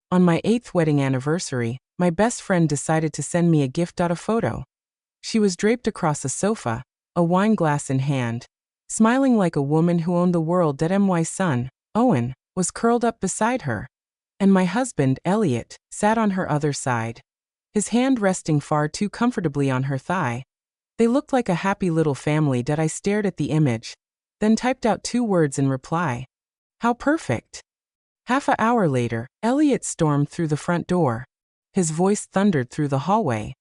On my 8th wedding anniversary, my best friend decided to send me a gift. A photo. She was draped across a sofa, a wine glass in hand, smiling like a woman who owned the world. My son, Owen, was curled up beside her, and my husband, Elliot, sat on her other side, his hand resting far too comfortably on her thigh. They looked like a happy little family. I stared at the image, then typed out 2 words in reply. How perfect. Half an hour later, Elliot stormed through the front door. His voice thundered through the hallway.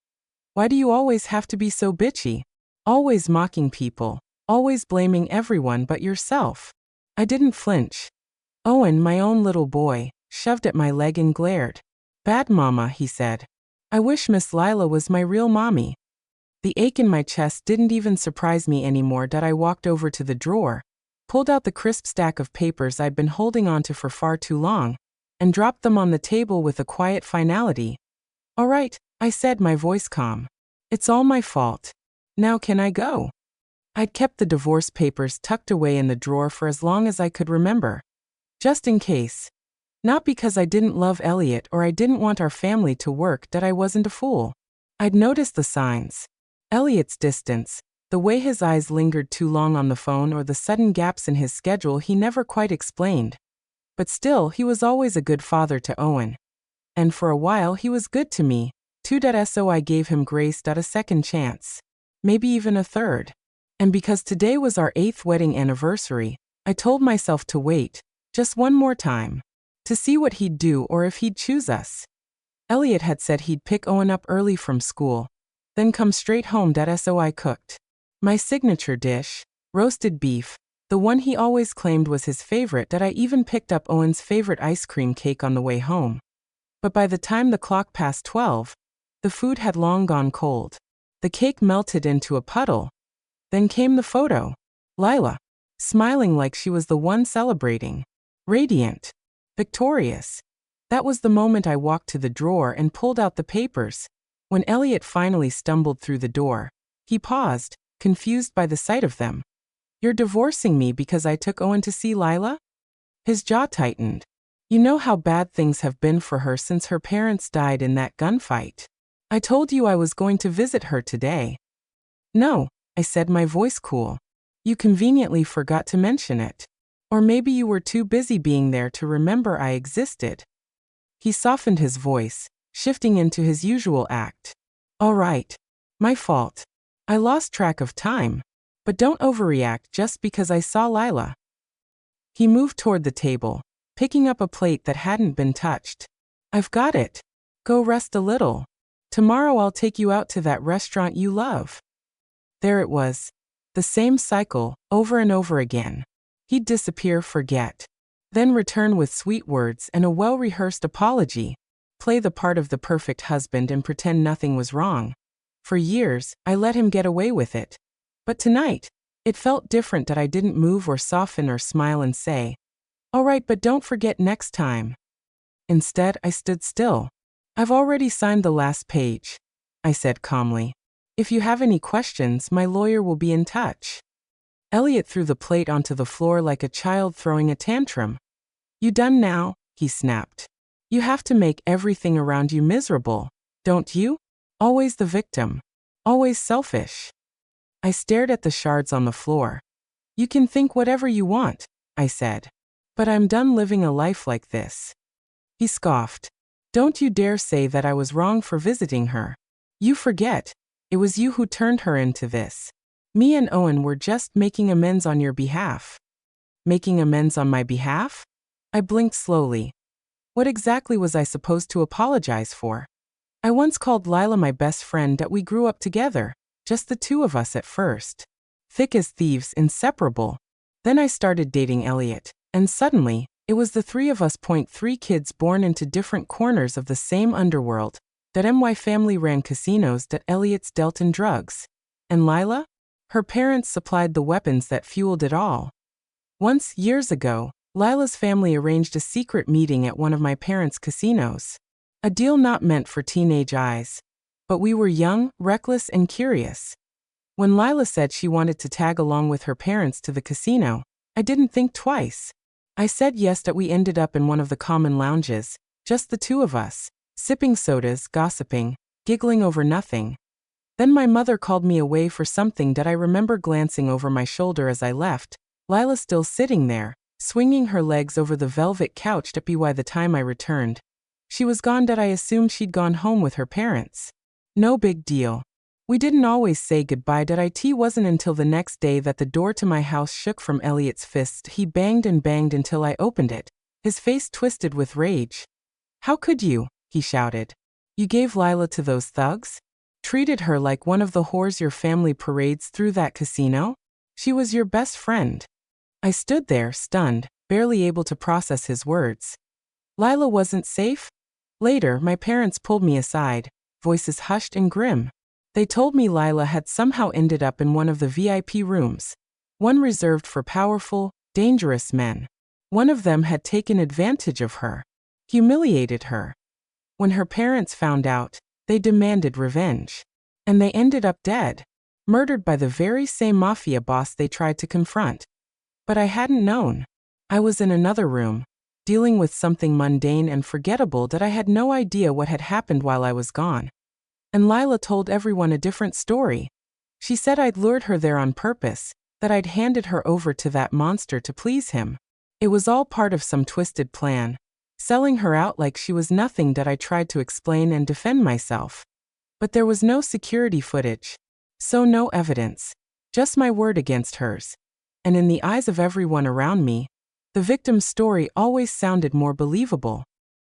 Why do you always have to be so bitchy? Always mocking people. Always blaming everyone but yourself. I didn't flinch. Owen, my own little boy, shoved at my leg and glared. Bad mama, he said. I wish Miss Lila was my real mommy. The ache in my chest didn't even surprise me anymore. I walked over to the drawer, pulled out the crisp stack of papers I'd been holding onto for far too long, and dropped them on the table with a quiet finality. All right, I said, my voice calm. It's all my fault. Now can I go? I'd kept the divorce papers tucked away in the drawer for as long as I could remember. Just in case. Not because I didn't love Elliot or I didn't want our family to work. I wasn't a fool. I'd noticed the signs. Elliot's distance, the way his eyes lingered too long on the phone, or the sudden gaps in his schedule he never quite explained. But still, he was always a good father to Owen. And for a while he was good to me, too. So I gave him grace. A second chance. Maybe even a third. And because today was our 8th wedding anniversary, I told myself to wait, just one more time, to see what he'd do or if he'd choose us. Elliot had said he'd pick Owen up early from school, then come straight home. So I cooked my signature dish, roasted beef, the one he always claimed was his favorite. I even picked up Owen's favorite ice cream cake on the way home. But by the time the clock passed 12, the food had long gone cold. The cake melted into a puddle. Then came the photo. Lila, smiling like she was the one celebrating. Radiant. Victorious. That was the moment I walked to the drawer and pulled out the papers. When Elliot finally stumbled through the door, he paused, confused by the sight of them. You're divorcing me because I took Owen to see Lila? His jaw tightened. You know how bad things have been for her since her parents died in that gunfight. I told you I was going to visit her today. No, I said, my voice cool. You conveniently forgot to mention it. Or maybe you were too busy being there to remember I existed. He softened his voice, shifting into his usual act. All right. My fault. I lost track of time. But don't overreact just because I saw Lila. He moved toward the table, picking up a plate that hadn't been touched. I've got it. Go rest a little. Tomorrow I'll take you out to that restaurant you love. There it was. The same cycle, over and over again. He'd disappear, forget. Then return with sweet words and a well-rehearsed apology. Play the part of the perfect husband and pretend nothing was wrong. For years, I let him get away with it. But tonight, it felt different. I didn't move or soften or smile and say, all right, but don't forget next time. Instead, I stood still. I've already signed the last page, I said calmly. If you have any questions, my lawyer will be in touch. Elliot threw the plate onto the floor like a child throwing a tantrum. You done now? He snapped. You have to make everything around you miserable, don't you? Always the victim. Always selfish. I stared at the shards on the floor. You can think whatever you want, I said. But I'm done living a life like this. He scoffed. Don't you dare say that I was wrong for visiting her. You forget. It was you who turned her into this. Me and Owen were just making amends on your behalf. Making amends on my behalf? I blinked slowly. What exactly was I supposed to apologize for? I once called Lila my best friend. That we grew up together, just the two of us at first. Thick as thieves, inseparable. Then I started dating Elliot, and suddenly, it was the three of us. 3 kids born into different corners of the same underworld. That my family ran casinos. That Elliot's dealt in drugs. And Lila? Her parents supplied the weapons that fueled it all. Once, years ago, Lila's family arranged a secret meeting at one of my parents' casinos. A deal not meant for teenage eyes. But we were young, reckless, and curious. When Lila said she wanted to tag along with her parents to the casino, I didn't think twice. I said yes. That we ended up in one of the common lounges, Just the two of us, sipping sodas, gossiping, giggling over nothing. Then my mother called me away for something that I remember glancing over my shoulder as I left, Lila still sitting there, swinging her legs over the velvet couch. By the time I returned, she was gone. I assumed she'd gone home with her parents. No big deal. We didn't always say goodbye. It wasn't until the next day that the door to my house shook from Elliot's fists. He banged and banged until I opened it, his face twisted with rage. How could you? He shouted. You gave Lila to those thugs? Treated her like one of the whores your family parades through that casino? She was your best friend. I stood there, stunned, barely able to process his words. Lila wasn't safe? Later, my parents pulled me aside, voices hushed and grim. They told me Lila had somehow ended up in one of the VIP rooms, one reserved for powerful, dangerous men. One of them had taken advantage of her, humiliated her. When her parents found out, they demanded revenge. And they ended up dead, murdered by the very same mafia boss they tried to confront. But I hadn't known. I was in another room, dealing with something mundane and forgettable that I had no idea what had happened while I was gone. And Lila told everyone a different story. She said I'd lured her there on purpose, that I'd handed her over to that monster to please him. It was all part of some twisted plan, selling her out like she was nothing. I tried to explain and defend myself. But there was no security footage, so no evidence, just my word against hers. And in the eyes of everyone around me, the victim's story always sounded more believable.